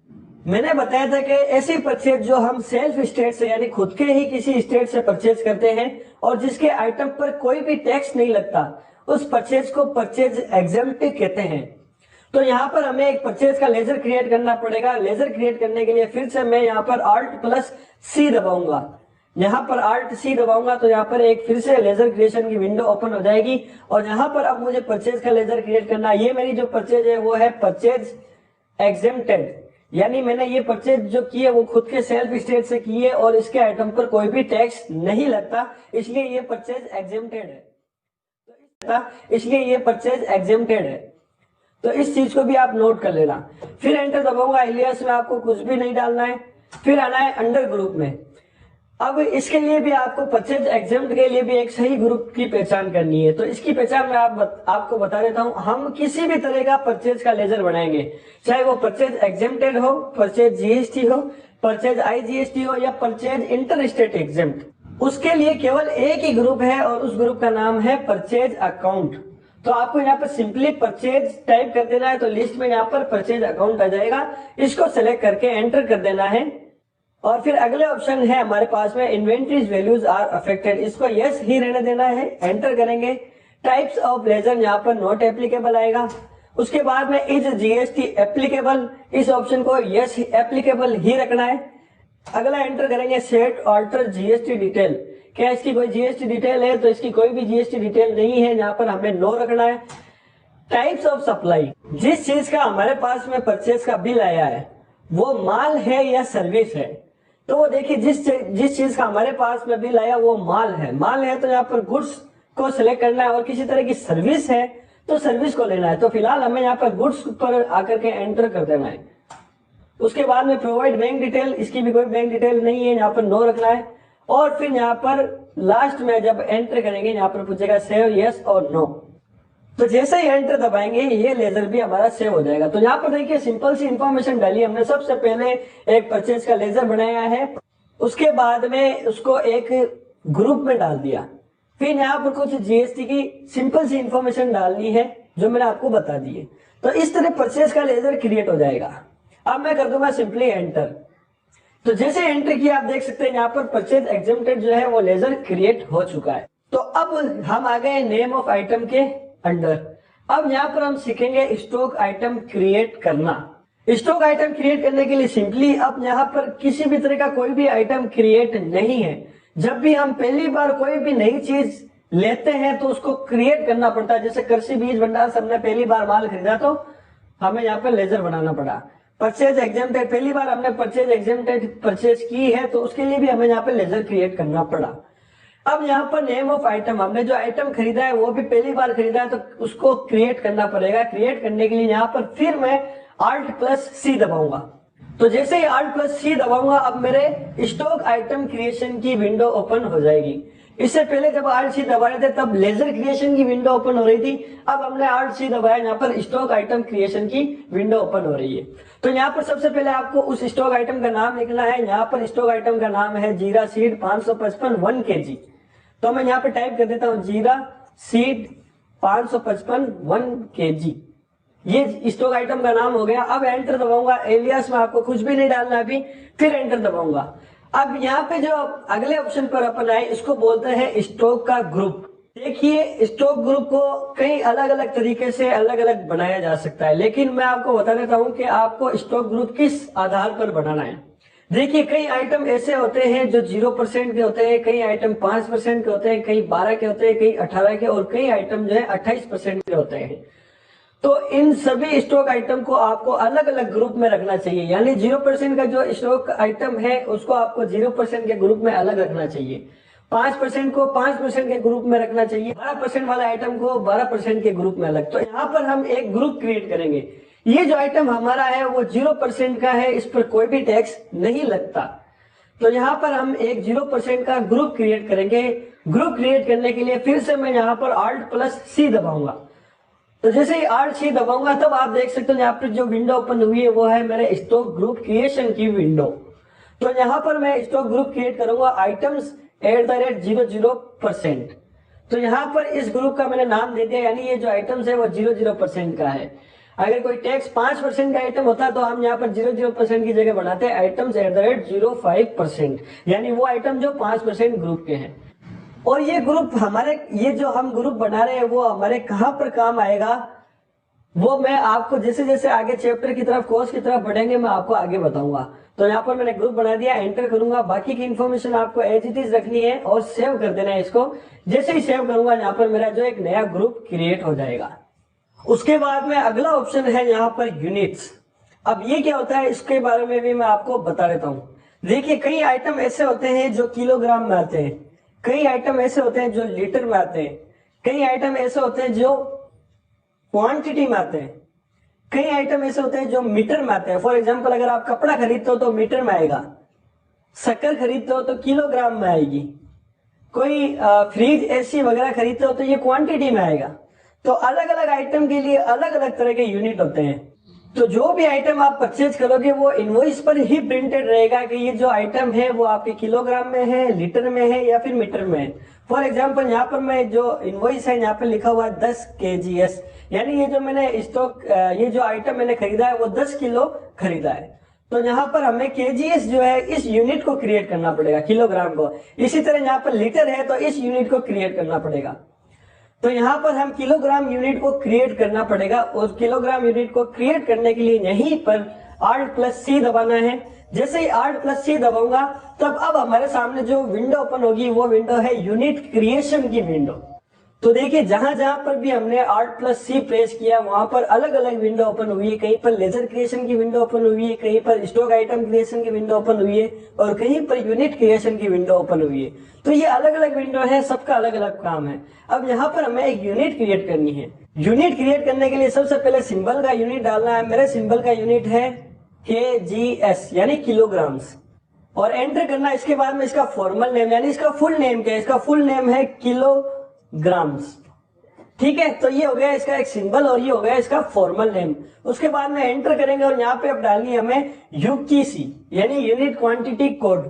मैंने बताया था कि ऐसी परचेज जो हम सेल्फ स्टेट से यानी खुद के ही किसी स्टेट से परचेज करते हैं और जिसके आइटम पर कोई भी टैक्स नहीं लगता, उस परचेज को परचेज एग्जेम्प्ट कहते हैं। तो यहाँ पर हमें एक परचेज का लेजर क्रिएट करना पड़ेगा। लेजर क्रिएट करने के लिए फिर से मैं यहाँ पर Alt+C दबाऊंगा। यहाँ पर Alt+C दबाऊंगा तो यहाँ पर एक फिर से लेजर क्रिएशन की विंडो ओपन हो जाएगी और यहाँ पर अब मुझे परचेज का लेजर क्रिएट करना है। ये मेरी जो परचेज है वो है परचेज एग्जेम्प्टेड, यानी मैंने ये परचेज जो की है वो खुद के सेल्फ स्टेट से की है और इसके आइटम पर कोई भी टैक्स नहीं लगता, इसलिए ये परचेज एग्जेम्प्टेड है। इसलिए ये परचेज एग्जेम्प्टेड है। तो इस चीज को भी आप नोट कर लेना। फिर एंटर दबाऊंगा। एलियास में आपको कुछ भी नहीं डालना है। फिर आना है अंडर ग्रुप में। अब इसके लिए भी आपको परचेज एग्जेम्प्ट के लिए भी एक सही ग्रुप की पहचान करनी है। तो इसकी पहचान मैं आपको बता देता हूं। हम किसी भी तरह का परचेज का लेजर बनाएंगे, चाहे वो परचेज एग्जेम्प्टेड हो, परचेज जीएसटी हो, परचेज आईजीएसटी हो या परचेज इंटर स्टेट एग्जेम्प्ट, उसके लिए केवल एक ही ग्रुप है और उस ग्रुप का नाम है परचेज अकाउंट। तो आपको यहाँ पर सिंपली परचेज टाइप कर देना है, तो लिस्ट में यहाँ पर परचेज अकाउंट आ जाएगा। इसको सेलेक्ट करके एंटर कर देना है और फिर अगले ऑप्शन है हमारे पास में इन्वेंट्रीज वैल्यूज आर अफेक्टेड, इसको यस ही रहने देना है, एंटर करेंगे। टाइप्स ऑफ लेजर यहाँ पर नॉट एप्लीकेबल आएगा। उसके बाद में इज जीएसटी एप्लीकेबल, इस ऑप्शन को यस एप्लीकेबल ही रखना है। अगला एंटर करेंगे सेट ऑल्टर जीएसटी डिटेल, क्या इसकी कोई जीएसटी डिटेल है, तो इसकी कोई भी जीएसटी डिटेल नहीं है, यहाँ पर हमें नो रखना है। टाइप्स ऑफ सप्लाई, जिस चीज का हमारे पास में परचेज का बिल आया है वो माल है या सर्विस है, तो वो देखिए जिस चीज का हमारे पास में बिल आया वो माल है तो यहाँ पर गुड्स को सिलेक्ट करना है, और किसी तरह की सर्विस है तो सर्विस को लेना है। तो फिलहाल हमें यहाँ पर गुड्स पर आकर के एंटर कर देना है। उसके बाद में प्रोवाइड बैंक डिटेल, इसकी भी कोई बैंक डिटेल नहीं है, यहाँ पर नो रखना है। और फिर यहाँ पर लास्ट में जब एंटर करेंगे यहाँ पर पूछेगा सेव यस और नो, तो जैसे ही एंटर दबाएंगे ये लेजर भी हमारा सेव हो जाएगा। तो यहाँ पर देखिए सिंपल सी इंफॉर्मेशन डाली हमने। सबसे पहले एक परचेज का लेजर बनाया है, उसके बाद में उसको एक ग्रुप में डाल दिया, फिर यहाँ पर कुछ जीएसटी की सिंपल सी इंफॉर्मेशन डालनी है जो मैंने आपको बता दी है। तो इस तरह परचेज का लेजर क्रिएट हो जाएगा। अब मैं कर दूंगा सिंपली एंटर, तो जैसे एंटर किया आप देख सकते हैं यहाँ पर परचेज एग्जेम्प्टेड जो है वो लेजर क्रिएट हो चुका है। तो अब हम आ गए नेम ऑफ आइटम के अंडर। अब यहाँ पर हम सीखेंगे स्टॉक आइटम क्रिएट करना। स्टॉक आइटम क्रिएट करने के लिए सिंपली अब यहाँ पर किसी भी तरह का कोई भी आइटम क्रिएट नहीं है। जब भी हम पहली बार कोई भी नई चीज लेते हैं तो उसको क्रिएट करना पड़ता है। जैसे कृषि बीज भंडार से हमने पहली बार माल खरीदा तो हमें यहाँ पर लेजर बनाना पड़ा। परचेज एग्जेम्प्टेड, पहली बार हमने परचेज एग्जेम्प्टेड परचेज की है तो उसके लिए भी हमें यहाँ पर लेजर क्रिएट करना पड़ा। अब यहाँ पर नेम ऑफ आइटम, हमने जो आइटम खरीदा है वो भी पहली बार खरीदा है तो उसको क्रिएट करना पड़ेगा। क्रिएट करने के लिए यहाँ पर फिर मैं Alt+C दबाऊंगा। तो जैसे ही Alt+C दबाऊंगा अब मेरे स्टॉक आइटम क्रिएशन की विंडो ओपन हो जाएगी। इससे पहले जब Alt+C दबाए थे तब लेजर क्रिएशन की विंडो ओपन हो रही थी, अब हमने Alt+C दबाया, यहाँ पर स्टॉक आइटम क्रिएशन की विंडो ओपन हो रही है। तो यहाँ पर सबसे पहले आपको उस स्टॉक आइटम का नाम लिखना है। यहाँ पर स्टॉक आइटम का नाम है जीरा सीड 555 1 kg। तो मैं यहाँ पे टाइप कर देता हूँ जीरा सीड 555 1 kg, ये स्टॉक आइटम का नाम हो गया। अब एंटर दबाऊंगा, एलियास में आपको कुछ भी नहीं डालना अभी, फिर एंटर दबाऊंगा। अब यहाँ पे जो अगले ऑप्शन पर अपन आए इसको बोलते हैं स्टॉक का ग्रुप। देखिए स्टॉक ग्रुप को कई अलग अलग तरीके से अलग अलग बनाया जा सकता है, लेकिन मैं आपको बता देता हूँ कि आपको स्टॉक ग्रुप किस आधार पर बनाना है। देखिए कई आइटम ऐसे होते हैं जो 0% के होते हैं, कई आइटम 5% के होते हैं, कई 12 के होते हैं, कई 18 के, और कई आइटम जो है 28% के होते हैं। तो इन सभी स्टॉक आइटम को आपको अलग अलग ग्रुप में रखना चाहिए। यानी 0% का जो स्टॉक आइटम है उसको आपको 0% के ग्रुप में अलग रखना चाहिए, 5% को 5% के ग्रुप में रखना चाहिए, 12% वाले आइटम को 12% के ग्रुप में अलग। तो यहाँ पर हम एक ग्रुप क्रिएट करेंगे। ये जो आइटम हमारा है वो 0% का है, इस पर कोई भी टैक्स नहीं लगता। तो यहाँ पर हम एक 0% का ग्रुप क्रिएट करेंगे। ग्रुप क्रिएट करने के लिए फिर से मैं यहाँ पर Alt+C दबाऊंगा। तो जैसे ही Alt+C दबाऊंगा तब आप देख सकते हो यहाँ पर जो विंडो ओपन हुई है वो है मेरे स्टॉक ग्रुप क्रिएशन की विंडो। तो यहाँ पर मैं स्टॉक ग्रुप क्रिएट करूंगा आइटम्स @00%। तो यहाँ पर इस ग्रुप का मैंने नाम दे दिया, यानी ये जो आइटम्स है वो 00% का है। अगर कोई टैक्स 5% का आइटम होता तो हम यहाँ पर 00% की जगह बनाते हैं आइटम्स @05%, यानी वो आइटम जो 5% ग्रुप के हैं। और ये ग्रुप हमारे, ये जो हम ग्रुप बना रहे हैं वो हमारे कहाँ पर काम आएगा वो मैं आपको जैसे जैसे आगे चैप्टर की तरफ, कोर्स की तरफ बढ़ेंगे मैं आपको आगे बताऊंगा। तो यहाँ पर मैंने ग्रुप बना दिया, एंटर करूंगा। बाकी की इन्फॉर्मेशन आपको एज इट इज रखनी है और सेव कर देना है इसको। जैसे ही सेव करूंगा यहाँ पर मेरा जो एक नया ग्रुप क्रिएट हो जाएगा। उसके बाद में अगला ऑप्शन है यहाँ पर यूनिट्स। अब ये क्या होता है इसके बारे में भी मैं आपको बता देता हूँ। देखिए कई आइटम ऐसे होते हैं जो किलोग्राम में आते हैं, कई आइटम ऐसे होते हैं जो लीटर में आते हैं, कई आइटम ऐसे होते हैं जो क्वांटिटी में आते हैं, कई आइटम ऐसे होते हैं जो मीटर में आते हैं। फॉर एग्जांपल अगर आप कपड़ा खरीदते हो तो मीटर में आएगा, शक्कर खरीदते हो तो किलोग्राम में आएगी, कोई फ्रिज एसी वगैरह खरीदते हो तो ये क्वांटिटी में आएगा। तो अलग अलग आइटम के लिए अलग अलग तरह के यूनिट होते हैं। तो जो भी आइटम आप परचेज करोगे वो इनवॉइस पर ही प्रिंटेड रहेगा कि ये जो आइटम है वो आपके किलोग्राम में है, लीटर में है या फिर मीटर में है। फॉर एग्जाम्पल यहाँ पर मैं जो इनवॉइस है यहाँ पे लिखा हुआ है 10 kgs, यानी ये जो मैंने स्टॉक ये जो आइटम मैंने खरीदा है वो 10 किलो खरीदा है। तो यहाँ पर हमें kgs जो है इस यूनिट को क्रिएट करना पड़ेगा, किलोग्राम को। इसी तरह यहाँ पर लीटर है तो इस यूनिट को क्रिएट करना पड़ेगा। तो यहाँ पर हम किलोग्राम यूनिट को क्रिएट करना पड़ेगा और किलोग्राम यूनिट को क्रिएट करने के लिए यहीं पर Alt+C दबाना है। जैसे ही Alt+C दबाऊंगा तब अब हमारे सामने जो विंडो ओपन होगी वो विंडो है यूनिट क्रिएशन की विंडो। तो देखिए जहां जहां पर भी हमने Alt+C प्रेस किया वहां पर अलग अलग विंडो ओपन हुई है। कहीं पर लेजर क्रिएशन की विंडो ओपन हुई है, कहीं पर स्टॉक आइटम क्रिएशन की विंडो ओपन हुई है और कहीं पर यूनिट क्रिएशन की विंडो ओपन हुई है। तो ये अलग अलग विंडो है, सबका अलग अलग काम है। अब यहाँ पर हमें एक यूनिट क्रिएट करनी है। यूनिट क्रिएट करने के लिए सबसे पहले सिंबल का यूनिट डालना है। मेरे सिंबल का यूनिट है kgs यानी किलोग्राम्स और एंटर करना। इसके बाद में इसका फॉर्मल नेम यानी इसका फुल नेम क्या है, इसका फुल नेम है किलोग्राम्स। ठीक है, तो ये हो गया इसका एक सिंबल और ये हो गया इसका फॉर्मल नेम। उसके बाद में एंटर करेंगे और यहाँ पे अब डालनी है हमें UQC यानी यूनिट क्वांटिटी कोड।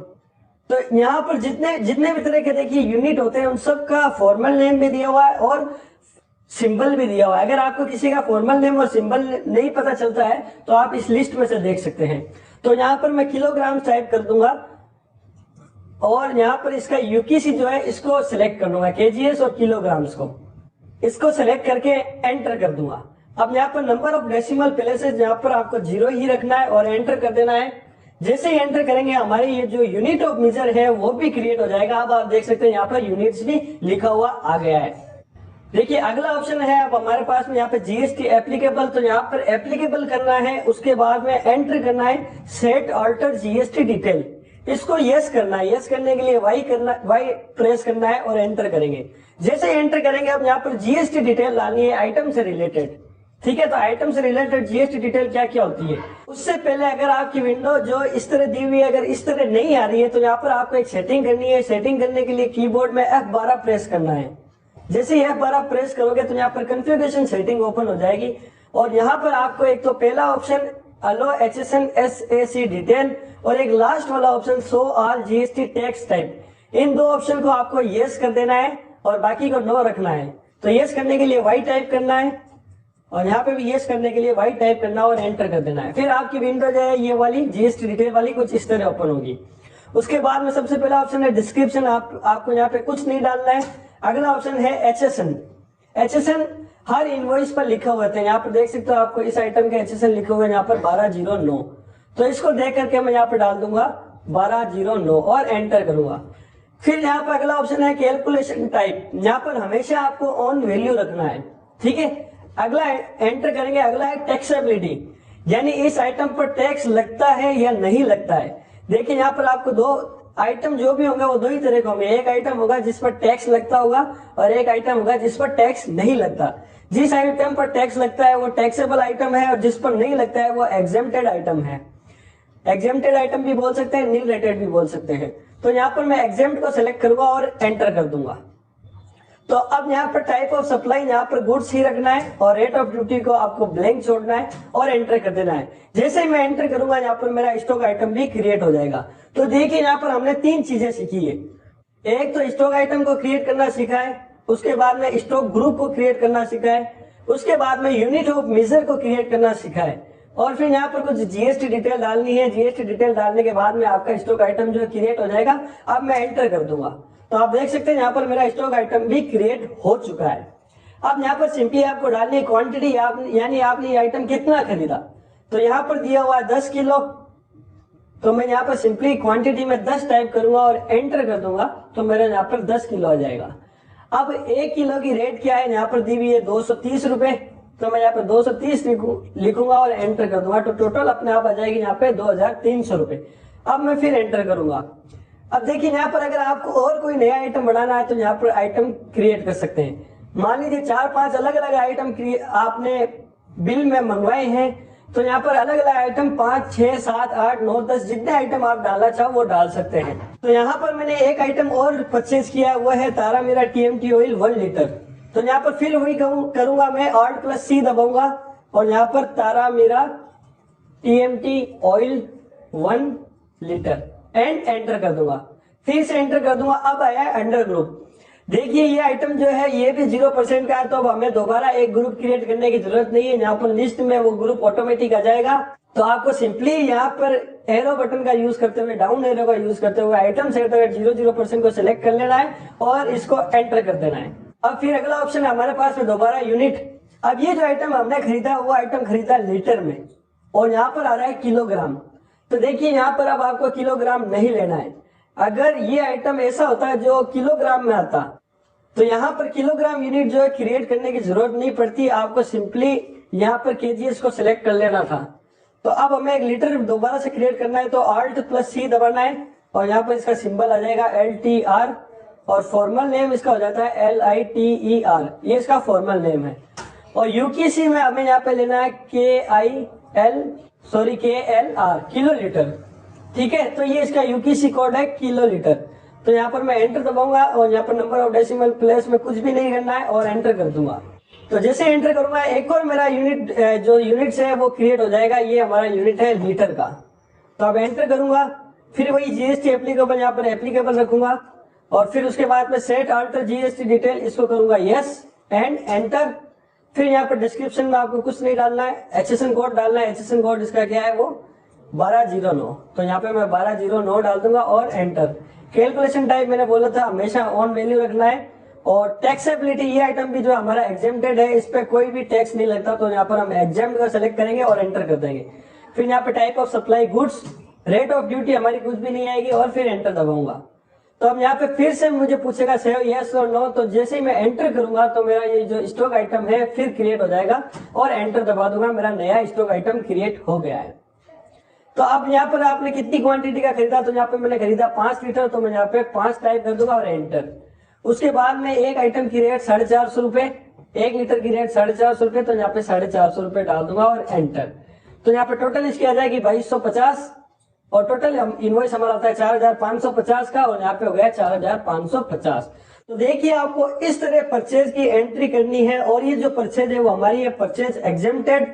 तो यहाँ पर जितने भी तरह के देखिए यूनिट होते हैं उन सब का फॉर्मल नेम भी दिया हुआ है और सिंबल भी दिया हुआ है। अगर आपको किसी का फॉर्मल नेम और सिंबल नहीं पता चलता है तो आप इस लिस्ट में से देख सकते हैं। तो यहाँ पर मैं किलोग्राम टाइप कर दूंगा और यहाँ पर इसका UQC जो है इसको सिलेक्ट कर लूंगा, kgs और किलोग्राम्स को इसको सिलेक्ट करके एंटर कर दूंगा। अब यहाँ पर नंबर ऑफ डेसिमल प्लेसेस यहाँ पर आपको 0 ही रखना है और एंटर कर देना है। जैसे ही एंटर करेंगे हमारे ये जो यूनिट ऑफ मेजर है वो भी क्रिएट हो जाएगा। अब आप देख सकते हैं यहाँ पर यूनिट्स भी लिखा हुआ आ गया है। देखिए अगला ऑप्शन है अब हमारे पास में यहाँ पे जीएसटी एप्लीकेबल। तो यहाँ पर एप्लीकेबल करना है, उसके बाद में एंटर करना है सेट ऑल्टर जीएसटी डिटेल, इसको यस करना है। यस करने के लिए वाई प्रेस करना है और एंटर करेंगे। जैसे एंटर करेंगे अब यहाँ पर जीएसटी डिटेल डालनी है आइटम से रिलेटेड। ठीक है, तो आइटम से रिलेटेड जीएसटी डिटेल क्या क्या होती है। उससे पहले अगर आपकी विंडो जो इस तरह दी हुई है अगर इस तरह नहीं आ रही है तो यहाँ पर आपको एक सेटिंग करनी है। सेटिंग करने के लिए कीबोर्ड में F12 प्रेस करना है। जैसे ही F12 प्रेस करोगे तो यहाँ पर कॉन्फ़िगरेशन सेटिंग ओपन हो जाएगी और यहाँ पर आपको एक तो पहला option allow HSN SAC detail और एक लास्ट वाला option show all GST tax type, इन दो ऑप्शन को आपको यस कर देना है और बाकी को नो रखना है। तो यस करने के लिए वाई टाइप करना है और यहाँ पे भी यस करने के लिए वाई टाइप करना और एंटर कर देना है। फिर आपकी विंडो जो है ये वाली जीएसटी डिटेल वाली कुछ इस तरह ओपन होगी। उसके बाद में सबसे पहला ऑप्शन है डिस्क्रिप्शन, आपको यहाँ पे कुछ नहीं डालना है। अगला ऑप्शन है HSN। HSN हर इनवॉइस पर लिखा हुआ है, यहाँ पर देख सकते हो आपको इस आइटम के HSN लिखे हुए हैं यहाँ पर 1209। तो इसको देख करके मैं यहाँ पे डाल दूंगा 1209 और एंटर करूंगा। फिर यहाँ पर अगला ऑप्शन है कैलकुलेशन टाइप, यहाँ पर हमेशा आपको ऑन वैल्यू रखना है। ठीक है, अगला एंटर करेंगे। अगला है टैक्सेबिलिटी, यानी इस आइटम पर टैक्स लगता है या नहीं लगता है। देखिए यहाँ पर आपको दो आइटम जो भी होंगे वो दो ही तरह के होंगे। एक आइटम होगा जिस पर टैक्स लगता होगा और एक आइटम होगा जिस पर टैक्स नहीं लगता। जिस आइटम पर टैक्स लगता है वो टैक्सेबल आइटम है और जिस पर नहीं लगता है वो एग्जेम्प्टेड आइटम है। एग्जेम्प्टेड आइटम भी बोल सकते हैं, नील रेटेड भी बोल सकते हैं। तो यहाँ पर मैं एग्जेम्प्ट को सिलेक्ट करूंगा और एंटर कर दूंगा। तो अब यहाँ पर टाइप ऑफ सप्लाई यहाँ पर गुड्स ही रखना है और रेट ऑफ ड्यूटी को आपको ब्लैंक छोड़ना है और एंटर कर देना है। जैसे ही मैं एंटर करूंगा यहाँ पर मेरा स्टॉक आइटम भी क्रिएट हो जाएगा। तो देखिए यहाँ पर हमने तीन चीजें सीखी है। एक तो स्टॉक आइटम को क्रिएट करना सीखा है, उसके बाद में स्टॉक ग्रुप को क्रिएट करना सीखा है, उसके बाद में यूनिट ऑफ मेजर को क्रिएट करना सीखा है और फिर यहाँ पर कुछ जीएसटी डिटेल डालनी है। जीएसटी डिटेल डालने के बाद में आपका स्टॉक आइटम जो क्रिएट हो जाएगा। अब मैं एंटर कर दूंगा तो आप देख सकते हैं यहाँ पर मेरा स्टॉक आइटम भी क्रिएट हो चुका है। अब यहाँ पर सिंपली आपको डालनी है क्वांटिटी, यानी आपने ये आइटम कितना खरीदा। तो यहाँ पर दिया हुआ 10 किलो, तो मैं यहाँ पर सिंपली क्वांटिटी में 10 टाइप करूंगा और एंटर कर दूंगा तो मेरा यहाँ पर 10 किलो आ जाएगा। अब 1 किलो की रेट क्या है, यहाँ पर दी हुई है 230 रुपए। तो मैं यहाँ पर 230 लिखूंगा और एंटर कर दूंगा तो टोटल अपने आप आ जाएगी यहाँ पे 2300 रुपए। अब मैं फिर एंटर करूंगा। अब देखिए यहाँ पर अगर आपको और कोई नया आइटम बनाना है तो यहाँ पर आइटम क्रिएट कर सकते हैं। मान लीजिए 4-5 अलग अलग आइटम आपने बिल में मंगवाए हैं तो यहाँ पर अलग अलग आइटम 5, 6, 7, 8, 9, 10 जितने आइटम आप डालना चाहो वो डाल सकते हैं। तो यहाँ पर मैंने एक आइटम और परचेज किया, वो है तारा मीरा TMT ऑयल 1 लीटर। तो यहाँ पर फिर वही करूंगा मैं, Alt+C दबाऊंगा और यहाँ पर Tara Meera TMT oil 1 litre and enter कर दूंगा। फिर से एंटर कर दूंगा। अब आया है अंडर ग्रुप। देखिए ये आइटम जो है ये भी 0% का है, तो अब हमें दोबारा एक ग्रुप क्रिएट करने की जरूरत नहीं है। यहाँ पर लिस्ट में वो ग्रुप ऑटोमेटिक आ जाएगा। तो आपको सिंपली यहाँ पर एरो बटन का यूज करते हुए, डाउन एरो का यूज करते हुए आइटम सेलेक्ट 0% को सिलेक्ट कर लेना है और इसको एंटर कर देना है। अब फिर अगला ऑप्शन है हमारे पास में दोबारा यूनिट। अब ये जो आइटम हमने खरीदा वो आइटम खरीदा लीटर में और यहाँ पर आ रहा है किलोग्राम। तो देखिए यहाँ पर अब आपको किलोग्राम नहीं लेना है। अगर ये आइटम ऐसा होता है जो किलोग्राम में आता तो यहाँ पर किलोग्राम यूनिट जो है क्रिएट करने की जरूरत नहीं पड़ती, आपको सिंपली यहाँ पर केजीएस को सिलेक्ट कर लेना था। तो अब हमें एक लीटर दोबारा से क्रिएट करना है, तो Alt+C दबाना है और यहाँ पर इसका सिंबल आ जाएगा LTR और फॉर्मल नेम इसका हो जाता है LITER, ये इसका फॉर्मल नेम है। और यूकेसी में हमें यहाँ पे लेना है KLR किलो लीटर, ठीक है। तो ये इसका यूकेसी कोड है किलो लीटर। तो यहाँ पर मैं एंटर दबाऊंगा और यहाँ पर नंबर ऑफ डेसिमल प्लेस में कुछ भी नहीं करना है और एंटर कर दूंगा। तो जैसे एंटर करूंगा एक और मेरा यूनिट जो यूनिट्स है वो क्रिएट हो जाएगा। ये हमारा यूनिट है लीटर का। तो अब एंटर करूंगा, फिर वही GST एप्लीकेबल यहाँ पर एप्लीकेबल रखूंगा और फिर उसके बाद में सेट अल्टर GST डिटेल इसको करूंगा यस एंड एंटर। फिर यहाँ पर डिस्क्रिप्शन में आपको कुछ नहीं डालना है, HSN कोड डालना है। HSN कोड इसका क्या है, वो 1209। तो यहाँ पे मैं 1209 डाल दूंगा और एंटर। कैलकुलेशन टाइप मैंने बोला था हमेशा ऑन वैल्यू रखना है। और टैक्सेबिलिटी, ये आइटम भी जो हमारा एग्जेम्प्टेड है, इस पे कोई भी टैक्स नहीं लगता। तो यहाँ पर हम एग्जेम्प्ट का सेलेक्ट करेंगे और एंटर कर देंगे। फिर यहाँ पे type of supply goods, rate of duty हमारी कुछ भी नहीं आएगी और फिर एंटर दबाऊंगा। तो अब यहाँ पे फिर से मुझे पूछेगा सेव यस और नो। तो जैसे ही मैं एंटर करूंगा तो मेरा ये जो स्टॉक आइटम है फिर क्रिएट हो जाएगा और एंटर दबा दूंगा। मेरा नया स्टॉक आइटम क्रिएट हो गया है। तो अब यहाँ पर आपने कितनी क्वांटिटी का खरीदा, तो यहाँ पे मैंने खरीदा 5 लीटर, तो मैं यहाँ पे 5 टाइप कर दूंगा और एंटर। उसके बाद में एक आइटम की रेट 450 रुपए, 1 लीटर की रेट 450 रुपए, तो यहाँ पे 450 रुपए डाल दूंगा और एंटर। तो यहाँ पे टोटल इसकी आ जाएगी 2250 और टोटल इनवॉइस हमारा आता है 4550 का और यहाँ पे हो गया 4550। तो देखिए आपको इस तरह परचेज की एंट्री करनी है। और ये जो परचेज है वो हमारी है परचेज एग्जेम्प्टेड।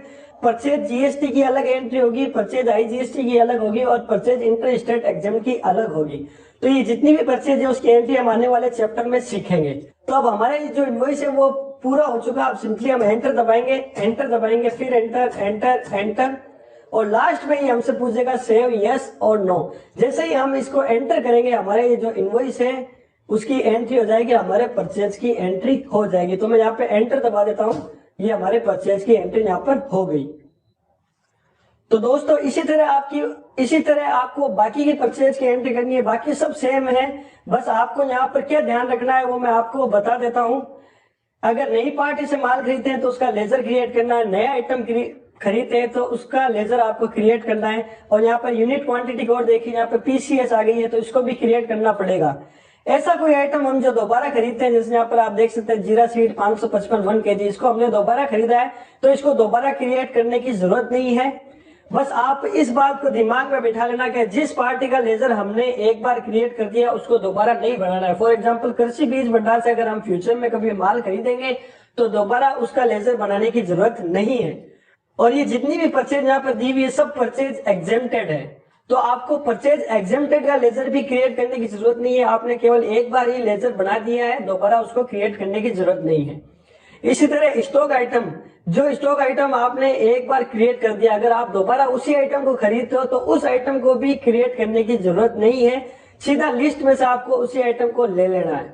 परचेज GST की अलग एंट्री होगी, परचेज IGST की अलग होगी और परचेज इंटर स्टेट एग्जाम की अलग होगी। तो ये जितनी भी परचेज है उसकी एंट्री हम आने वाले चैप्टर में सीखेंगे। तो अब हमारे जो इनवॉइस है वो पूरा हो चुका। अब सिंपली हम एंटर दबाएंगे, फिर एंटर और लास्ट में ही हमसे पूछेगा सेव यस और नो। जैसे ही हम इसको एंटर करेंगे हमारे ये जो इनवॉइस है उसकी एंट्री हो जाएगी, हमारे परचेज की एंट्री हो जाएगी। तो मैं यहाँ पे एंटर दबा देता हूँ, ये हमारे परचेज की एंट्री यहाँ पर हो गई। तो दोस्तों इसी तरह आपको बाकी की परचेज की एंट्री करनी है। बाकी सब सेम है, बस आपको यहाँ पर क्या ध्यान रखना है वो मैं आपको बता देता हूँ। अगर नई पार्टी से माल खरीदते हैं तो उसका लेजर क्रिएट करना है, नया आइटम खरीदते हैं तो उसका लेजर आपको क्रिएट करना है। और यहाँ पर यूनिट क्वांटिटी कोड देखिए, यहाँ पे PCS आ गई है तो इसको भी क्रिएट करना पड़ेगा। ऐसा कोई आइटम हम जो दोबारा खरीदते हैं, जैसे यहाँ पर आप देख सकते हैं जीरा सीड 555 1 kg, इसको हमने दोबारा खरीदा है तो इसको दोबारा क्रिएट करने की जरूरत नहीं है। बस आप इस बात को दिमाग में बिठा लेना कि जिस पार्टी का लेजर हमने एक बार क्रिएट कर दिया उसको दोबारा नहीं बनाना है। फॉर एग्जांपल कृषि बीज भंडार से अगर हम फ्यूचर में कभी माल खरीदेंगे तो दोबारा उसका लेजर बनाने की जरूरत नहीं है। और ये जितनी भी परचेज यहाँ पर दी हुई है सब परचेज एग्जेम्प्टेड है, तो आपको परचेज एग्जेम्प्टेड का लेजर भी क्रिएट करने की जरूरत नहीं है। आपने केवल एक बार ही लेजर बना दिया है, दोबारा उसको क्रिएट करने की जरूरत नहीं है। इसी तरह स्टॉक आइटम, जो स्टॉक आइटम आपने एक बार क्रिएट कर दिया, अगर आप दोबारा उसी आइटम को खरीदते हो तो उस आइटम को भी क्रिएट करने की जरूरत नहीं है, सीधा लिस्ट में से आपको उसी आइटम को ले लेना है।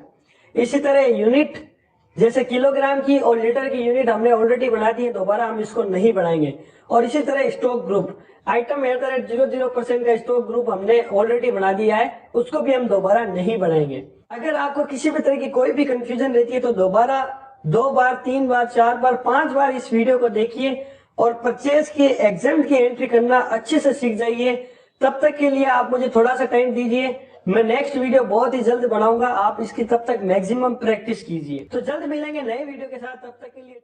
इसी तरह यूनिट, जैसे किलोग्राम की और लीटर की यूनिट हमने ऑलरेडी बना दी है, दोबारा हम इसको नहीं बनाएंगे। और इसी तरह स्टॉक ग्रुप, आइटम @00% का स्टॉक ग्रुप हमने ऑलरेडी बना दिया है, उसको भी हम दोबारा नहीं बनाएंगे। अगर आपको किसी भी तरह की कोई भी कंफ्यूजन रहती है तो दोबारा 2 बार 3 बार 4 बार 5 बार इस वीडियो को देखिए और परचेज की एग्जाम की एंट्री करना अच्छे से सीख जाइए। तब तक के लिए आप मुझे थोड़ा सा टाइम दीजिए, मैं नेक्स्ट वीडियो बहुत ही जल्द बनाऊंगा, आप इसकी तब तक मैक्सिमम प्रैक्टिस कीजिए। तो जल्द मिलेंगे नए वीडियो के साथ, तब तक के लिए